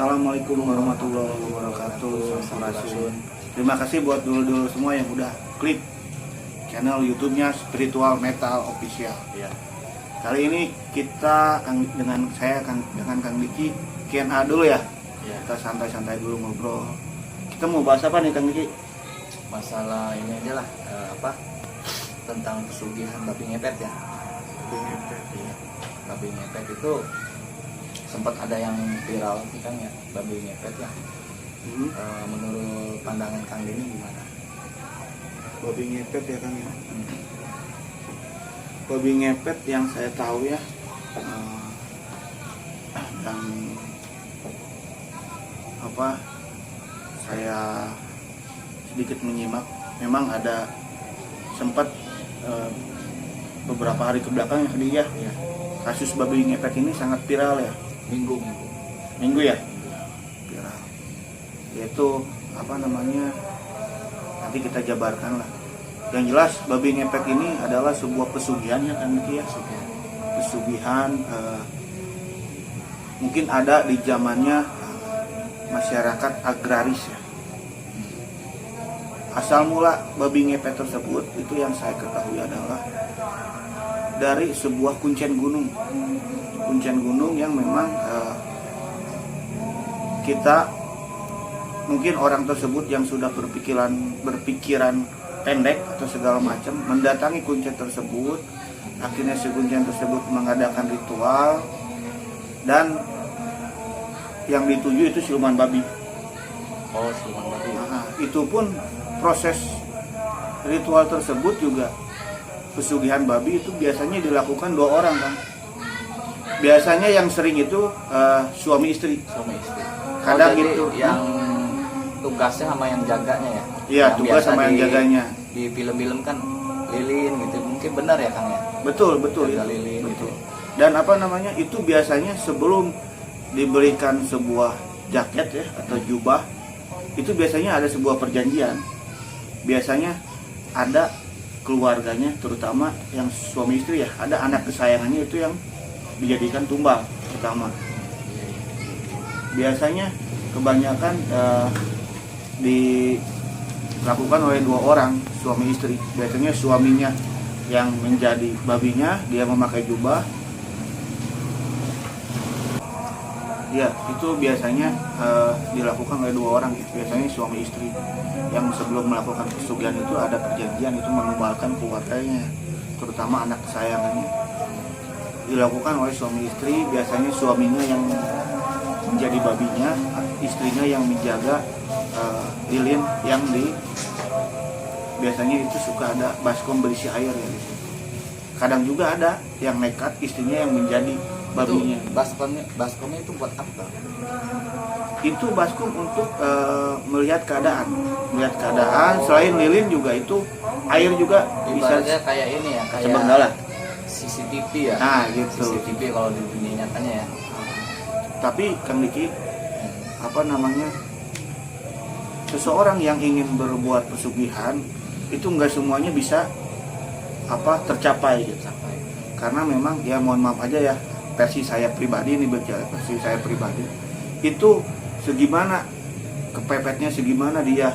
Assalamualaikum warahmatullahi wabarakatuh. Sampurasun. Terima kasih buat dulu-dulu semua yang udah klik channel YouTube-nya Spiritual Metal Official. Ya. Kali ini kita dengan Kang Diki Q&A dulu ya. Ya. Kita santai-santai dulu ngobrol. Kita mau bahas apa nih Kang Diki? Masalah ini aja lah, tentang pesugihan babi ngepet ya. Iya. Babi ngepet itu sempat ada yang viral nih Kang ya, babi ngepet ya. Menurut pandangan Kang Dini gimana? Babi ngepet ya Kang ya. Babi ngepet yang saya tahu ya, dan saya sedikit menyimak, memang ada sempat beberapa hari kebelakang ya kasus babi ngepet ini sangat viral ya. Minggu ya viral, yaitu nanti kita jabarkan lah. Yang jelas babi ngepet ini adalah sebuah pesugihan ya kan ya, pesugihan mungkin ada di zamannya masyarakat agraris ya. Asal mula babi ngepet tersebut itu yang saya ketahui adalah dari sebuah kuncen gunung yang memang kita mungkin orang tersebut yang sudah berpikiran pendek atau segala macam mendatangi kuncen tersebut, akhirnya si kuncen tersebut mengadakan ritual dan yang dituju itu siluman babi. Oh, siluman babi. Nah, itu pun proses ritual tersebut juga pesugihan babi itu biasanya dilakukan 2 orang kan. Biasanya yang sering itu suami istri. Kadang itu yang tugasnya sama yang jaganya ya. Iya, tugas sama yang jaganya. Di film-film kan lilin gitu. Mungkin benar ya Kang ya? Betul itu. Lilin, betul. Dan itu biasanya sebelum diberikan sebuah jaket ya atau jubah, itu biasanya ada sebuah perjanjian. Biasanya ada keluarganya, terutama yang suami istri ya, ada anak kesayangannya itu yang dijadikan tumbal pertama. Biasanya kebanyakan dilakukan oleh 2 orang suami istri. Biasanya suaminya yang menjadi babinya, dia memakai jubah. Ya, itu biasanya dilakukan oleh 2 orang ya. Biasanya suami istri yang sebelum melakukan pesugihan itu ada perjanjian itu menumbalkan keluarganya, terutama anak kesayangannya. Dilakukan oleh suami istri, biasanya suaminya yang menjadi babinya, istrinya yang menjaga lilin yang biasanya itu suka ada baskom berisi air ya gitu. Kadang juga ada yang nekat istrinya yang menjadi babinya. Baskomnya itu buat apa? Itu baskom untuk melihat keadaan. Selain lilin juga itu air juga bisa. Kayak ini ya, kayak sebenggalah. CCTV ya. Nah, gitu. CCTV kalau di dunia nyatanya ya. Tapi Kang Diki, seseorang yang ingin berbuat pesugihan itu enggak semuanya bisa tercapai gitu. Karena memang ya mohon maaf aja ya, versi saya pribadi itu segimana kepepetnya, segimana dia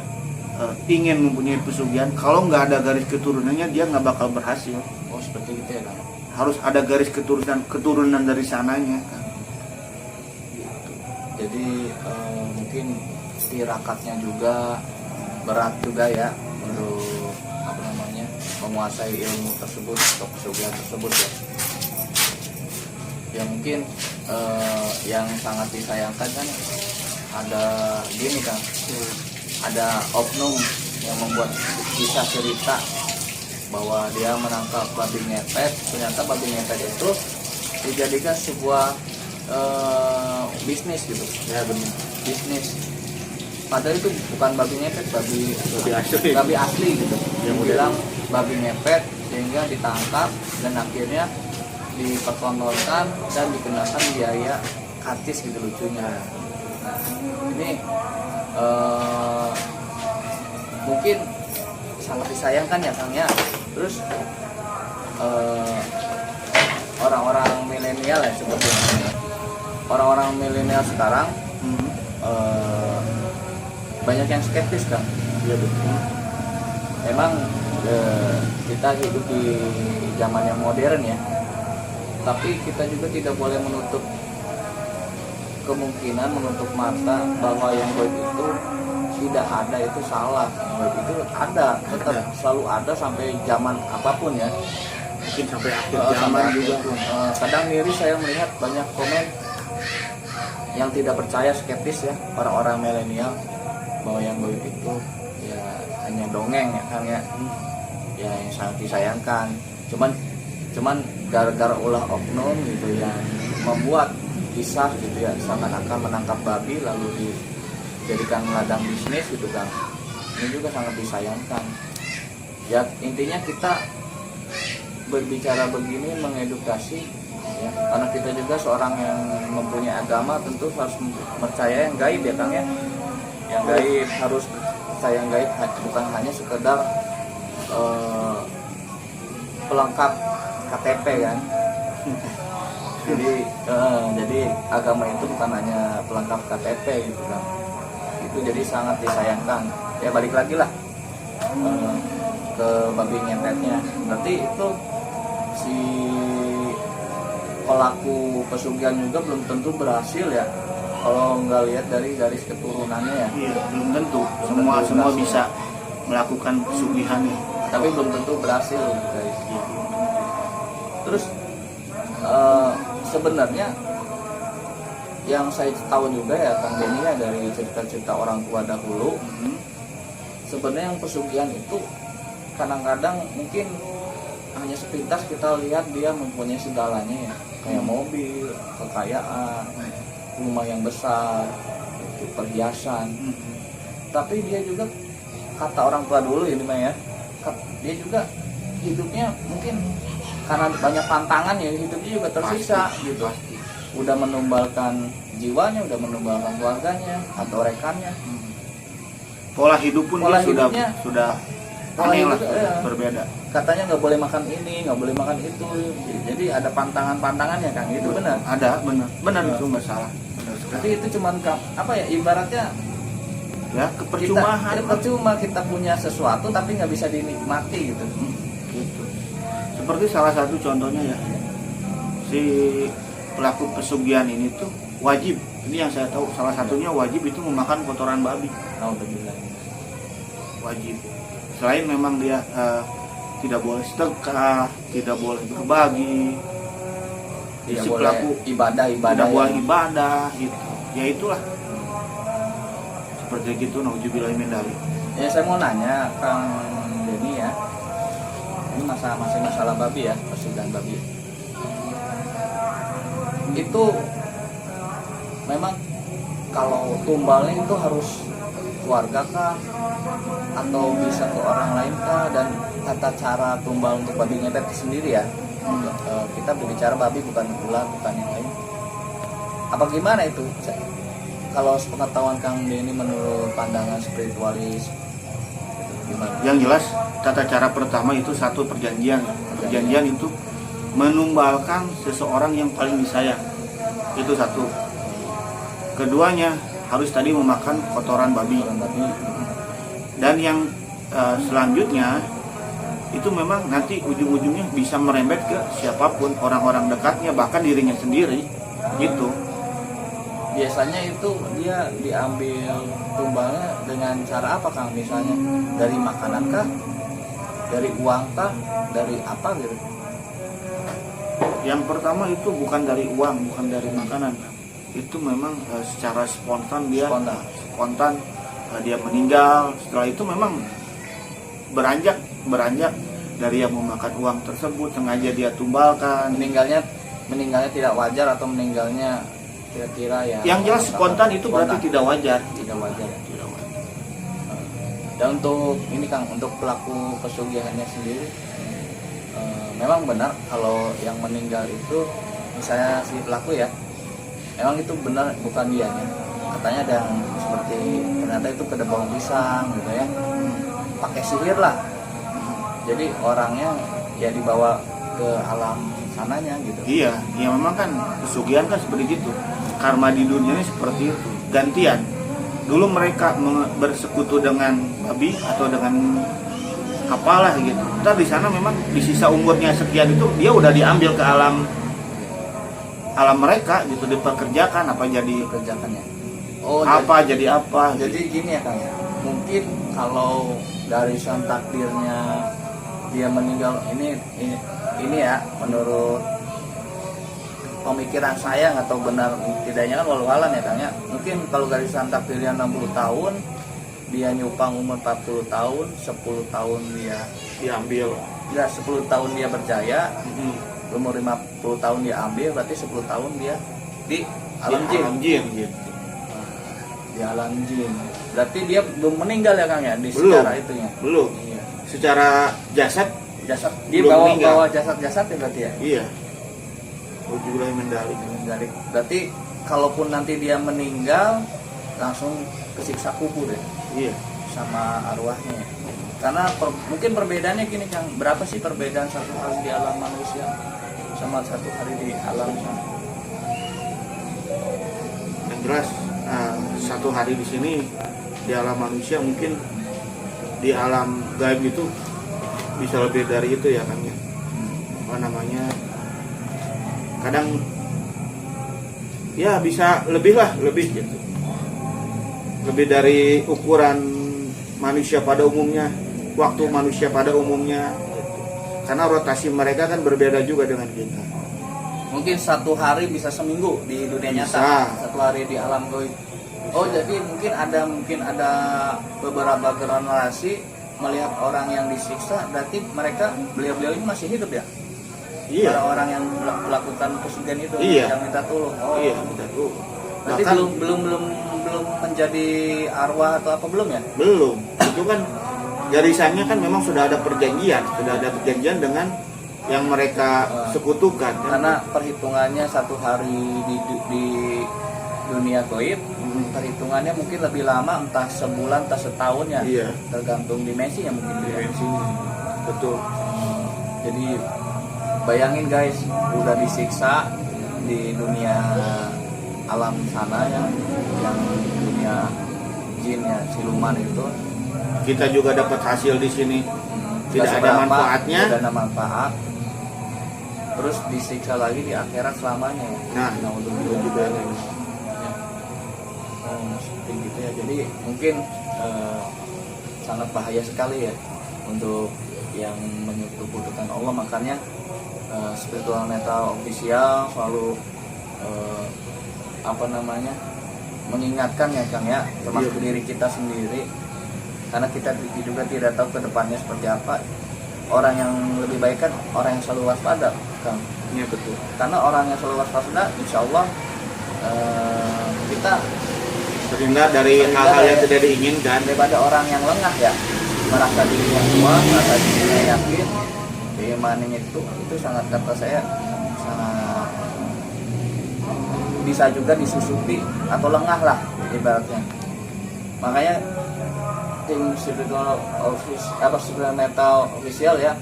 ingin mempunyai pesugihan, kalau nggak ada garis keturunannya dia nggak bakal berhasil. Oh, seperti itu ya Kang. Harus ada garis keturunan dari sananya kan. Jadi mungkin tirakatnya juga berat juga ya untuk menguasai ilmu tersebut atau pesugihan tersebut ya. Ya mungkin yang sangat disayangkan kan ada gini Kang, ada oknum yang membuat kisah cerita bahwa dia menangkap babi ngepet. Ternyata babi ngepet itu dijadikan sebuah bisnis gitu ya, bisnis. Padahal itu bukan babi ngepet, babi asli gitu. Yang bilang babi ngepet sehingga ditangkap dan akhirnya dipertontonkan dan dikenakan biaya kartis gitu lucunya. Nah, ini mungkin sangat disayangkan ya Kang ya. Terus orang-orang milenial ya sebetulnya, orang-orang milenial sekarang banyak yang skeptis kan. Iya betul. Memang kita hidup di zaman yang modern ya, tapi kita juga tidak boleh menutup kemungkinan, menutup mata bahwa yang gaib itu tidak ada, itu salah. Yang gaib itu ada, tetap Ada. selalu ada sampai zaman apapun ya. Mungkin sampai akhir Sampai zaman akhir juga. pun. Kadang miris saya melihat banyak komen yang tidak percaya, skeptis ya, orang-orang milenial, bahwa yang gaib itu ya hanya dongeng ya kan ya, ya yang sangat disayangkan. Cuman gara-gara ulah oknum gitu yang membuat kisah gitu ya, seakan-akan menangkap babi lalu dijadikan ladang bisnis gitu kan, ini juga sangat disayangkan ya. Intinya kita berbicara begini mengedukasi ya, karena kita juga seorang yang mempunyai agama, tentu harus percaya yang gaib ya Kang ya. Yang gaib harus percaya yang gaib, bukan hanya sekedar pelengkap KTP kan. Jadi agama itu bukan hanya pelengkap KTP gitu kan. Itu jadi sangat disayangkan ya. Balik lagi lah ke babi ngepetnya, berarti itu si pelaku pesugihan juga belum tentu berhasil ya, kalau nggak lihat dari garis keturunannya ya. Iya, belum tentu. Belum Semua tentu berhasil. bisa melakukan pesugihan ya. Tapi belum tentu berhasil guys. Terus sebenarnya yang saya tahu juga ya Kang Denny ya, dari cerita-cerita orang tua dahulu, sebenarnya yang pesugihan itu kadang-kadang mungkin hanya sepintas kita lihat dia mempunyai segalanya ya, kayak mobil, kekayaan, rumah yang besar, perhiasan. Tapi dia juga, kata orang tua dulu ini mah ya, dia juga hidupnya mungkin karena banyak tantangan ya, hidupnya juga tersiksa gitu. Udah menumbalkan jiwanya, udah menumbalkan keluarganya atau rekannya. Pola hidup pun Pola dia hidupnya, sudah pola aneh lah, hidup, ya. berbeda. Katanya nggak boleh makan ini, nggak boleh makan itu. Jadi ada pantangan-pantangannya Kang, itu benar. Ada, benar itu nggak salah. Benar sekali. Jadi itu cuman apa ya, ibaratnya Ya, kepercuma. percuma kita punya sesuatu tapi nggak bisa dinikmati gitu. Gitu. Seperti salah satu contohnya ya, si pelaku pesugihan ini tuh wajib, ini yang saya tahu, salah satunya wajib itu memakan kotoran babi. Alhamdulillah. Wajib. Selain memang dia tidak boleh sedekah, tidak boleh berbagi, Tidak si boleh pelaku ibadah tidak boleh yang- ibadah gitu. Ya itulah. Seperti gitu, nauzubillahi min dzalik. Ya saya mau nanya Kang Denny ya, ini masih masalah babi ya, pesugihan babi. Itu memang kalau tumbalnya itu harus keluarga kah, atau bisa ke orang lain kah, dan tata cara tumbal untuk babi ngepet itu sendiri ya. Kita berbicara babi, bukan ular, bukan yang lain. Apa gimana itu? Kalau sepengetahuan Kang Denny menurut pandangan spiritualis, gimana? Yang jelas tata cara pertama itu satu perjanjian. Perjanjian itu menumbalkan seseorang yang paling disayang. Itu satu. Keduanya harus tadi memakan kotoran babi. Orang babi. Dan yang selanjutnya itu memang nanti ujung-ujungnya bisa merembet ke siapapun, orang-orang dekatnya, bahkan dirinya sendiri gitu. Biasanya itu dia diambil tumbalnya dengan cara apa Kang? Misalnya dari makanan kah? Dari uang kah? Dari apa gitu? Yang pertama itu bukan dari uang, bukan dari makanan. Itu memang secara spontan dia spontan dia meninggal. Setelah itu memang beranjak dari yang memakan uang tersebut, sengaja dia tumbalkan. Meninggalnya tidak wajar atau meninggalnya kira-kira ya? Yang jelas spontan itu berarti tidak wajar. Tidak wajar ya. Tidak wajar. Dan untuk ini Kang, untuk pelaku pesugihannya sendiri, memang benar kalau yang meninggal itu misalnya si pelaku ya, memang itu benar bukan dianya. Katanya ada yang seperti ternyata itu kedebong pisang gitu ya, pakai sihir lah. Jadi orangnya ya dibawa ke alam sananya gitu. Iya, ya memang kan pesugihan kan seperti itu. Karma di dunia ini seperti itu, gantian. dulu mereka bersekutu dengan babi atau dengan apalah gitu. Ntar di sana memang di sisa umurnya sekian itu dia udah diambil ke alam mereka gitu, dipekerjakan apa jadi Kerjakannya. Oh, apa jadi apa. jadi gini ya Kang ya. Mungkin kalau dari sang takdirnya dia meninggal ini ya, menurut pemikiran saya nggak tahu benar tidaknya kan walau-alam ya Kang ya. Mungkin kalau garisan takdirnya 60 tahun, dia nyupang umur 40 tahun, 10 tahun dia diambil. ya 10 tahun dia berjaya, umur 50 tahun dia ambil, berarti 10 tahun dia di alam jin. Alam jin gitu. Di alam jin. Berarti dia belum meninggal ya Kang ya di Belum. secara itunya. Belum. Iya. Secara jasad Jasad dia Belum meninggal. bawa jasad-jasad ya berarti ya. iya. Ujulah mendalik. Dari berarti kalaupun nanti dia meninggal langsung kesiksa kubur ya Iya. sama arwahnya. Karena mungkin perbedaannya gini Kang, berapa sih perbedaan satu hari di alam manusia sama satu hari di alam sana? Yang jelas satu hari di sini di alam manusia, mungkin di alam gaib itu bisa lebih dari itu ya kan ya. Apa namanya? Kadang ya bisa lebih gitu. Lebih dari ukuran manusia pada umumnya, waktu manusia pada umumnya gitu. Karena rotasi mereka kan berbeda juga dengan kita. Mungkin satu hari bisa seminggu di dunia Bisa. nyata, satu hari di alam gaib. Oh jadi mungkin ada beberapa generasi melihat orang yang disiksa, berarti beliau ini masih hidup ya? Iya. Orang-orang yang melakukan pesugihan itu, Iya. yang minta tolong. Oh, Iya, kita tuh. berarti Bahkan belum menjadi arwah atau apa belum ya? belum. Itu kan garisannya kan memang sudah ada perjanjian dengan yang mereka sekutukan. Kan? Karena perhitungannya satu hari di dunia gaib, perhitungannya mungkin lebih lama, entah sebulan, entah setahun ya. Iya. Tergantung dimensinya mungkin dimensi. Betul. Jadi bayangin guys, udah disiksa di dunia alam sana yang dunia jin ya, siluman itu. Kita juga dapat hasil di sini. Tidak Nggak ada seberapa, manfaatnya. tidak ada manfaat. Terus disiksa lagi di akhirat selamanya. Nah, itu juga yang Seperti gitu ya. Jadi mungkin sangat bahaya sekali ya untuk yang menyekutukan Allah. Makanya spiritual metal official selalu mengingatkan ya Kang ya, termasuk diri kita sendiri, karena kita juga tidak tahu ke depannya seperti apa. Orang yang lebih baik kan orang yang selalu waspada Kang. Iya betul. Karena orang yang selalu waspada, insya Allah kita Terhindar dari hal-hal yang tidak diinginkan. daripada orang yang lengah ya, merasa dirinya kuat, merasa dirinya yakin, keimanannya itu sangat, kata saya, sangat bisa juga disusupi atau lengah lah ibaratnya. Makanya tim spiritual metal official ya,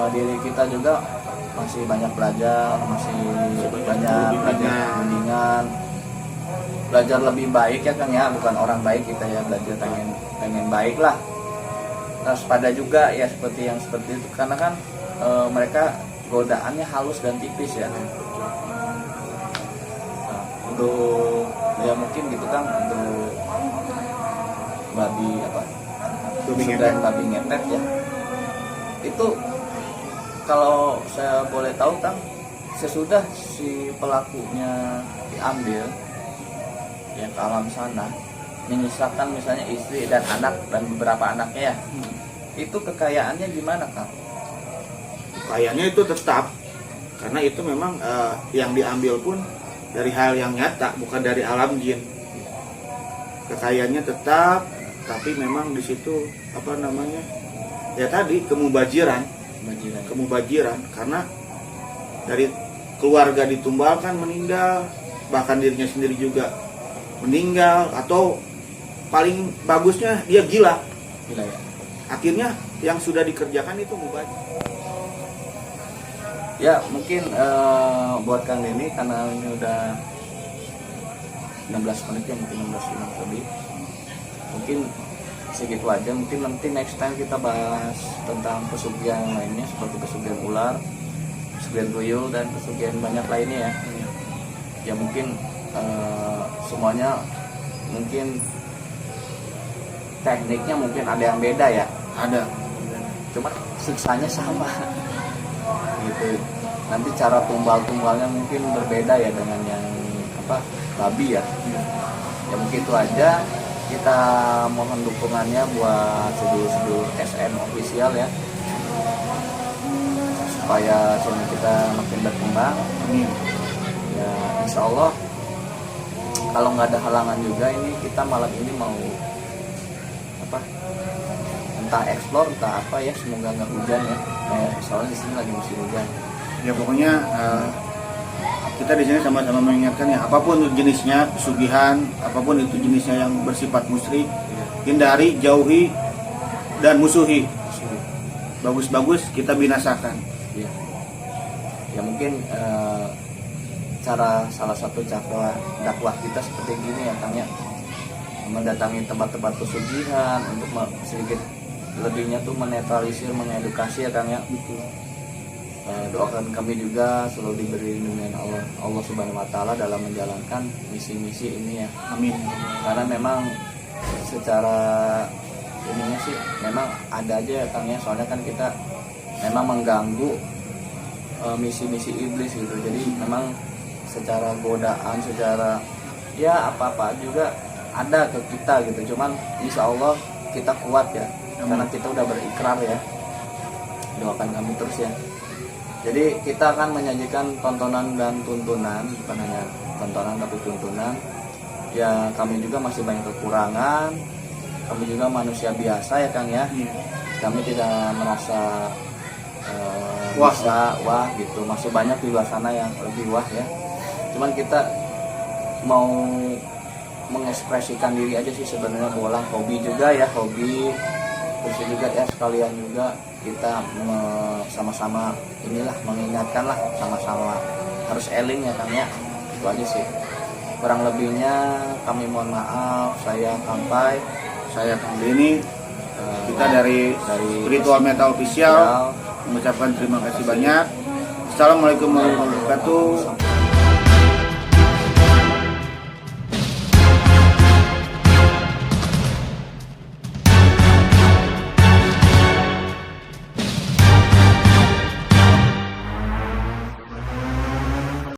diri kita juga masih banyak belajar, masih banyak belajar bimbingan, belajar lebih baik ya Kang ya, bukan orang baik kita ya, belajar pengen baik lah. Waspada juga ya seperti itu, karena kan mereka godaannya halus dan tipis ya. Untuk ya mungkin gitu Kang, untuk babi ngepet ya, itu kalau saya boleh tahu Kang, sesudah si pelakunya diambil ya ke alam sana, menyisakan misalnya istri dan anak dan beberapa anaknya ya, itu kekayaannya gimana Kang? Kayaknya itu tetap, karena itu memang yang diambil pun dari hal yang nyata, bukan dari alam jin. Kekayaannya tetap, tapi memang di situ ya tadi kemubajiran, karena dari keluarga ditumbalkan meninggal, bahkan dirinya sendiri juga meninggal, atau paling bagusnya dia gila ya. Akhirnya yang sudah dikerjakan itu mubazir. Ya mungkin buat Kang Denny, karena ini udah 16 menit ya, mungkin 16 menit lebih. Mungkin segitu aja. Mungkin nanti next time kita bahas tentang pesugihan lainnya seperti pesugihan ular, pesugihan tuyul, dan pesugihan banyak lainnya ya. Ya mungkin semuanya mungkin tekniknya mungkin ada yang beda ya. Ada. Cuma siksanya sama gitu. Nanti cara tumbal-tumbalnya mungkin berbeda ya dengan yang babi ya. Ya mungkin itu aja. Kita mohon dukungannya buat sedulur-sedulur SN official ya, supaya channel kita makin berkembang. Ya insya Allah kalau nggak ada halangan juga, ini kita malam ini mau entah explore entah apa ya, semoga nggak hujan ya. Soalnya di sini lagi musim hujan. Ya pokoknya kita di sini sama-sama mengingatkan ya, apapun jenisnya pesugihan, apapun itu jenisnya yang bersifat musyrik, hindari, jauhi, dan musuhi. Bagus-bagus kita binasakan. Ya, ya mungkin cara salah satu cara dakwah kita seperti gini ya Kang ya, mendatangi tempat-tempat pesugihan untuk sedikit lebihnya tuh menetralisir, mengedukasi ya Kang ya. Doakan kami juga selalu diberi lindungan Allah Subhanahu Wa Taala dalam menjalankan misi-misi ini ya. Amin. Karena memang secara ininya sih memang ada aja ya Kang ya, soalnya kan kita memang mengganggu misi-misi iblis gitu. Jadi memang secara godaan, secara ya apa-apa juga ada ke kita gitu. Cuman insya Allah kita kuat ya, karena kita udah berikrar ya. Doakan kami terus ya. Jadi kita akan menyajikan tontonan dan tuntunan, bukan hanya tontonan tapi tuntunan. Ya kami juga masih banyak kekurangan. Kami juga manusia biasa ya Kang ya. Kami tidak merasa wah gitu. Masih banyak di luar sana yang lebih wah ya. Cuman kita mau mengekspresikan diri aja sih sebenarnya, bola hobi juga ya, hobi. Terus juga ya sekalian juga kita sama-sama inilah mengingatkan lah, sama-sama harus eling ya Kang ya. Itu aja sih. Kurang lebihnya kami mohon maaf. Saya Kampai, Saya Kang Denny, kita dari Spiritual Metal Official mengucapkan terima kasih banyak. Assalamualaikum warahmatullahi wabarakatuh.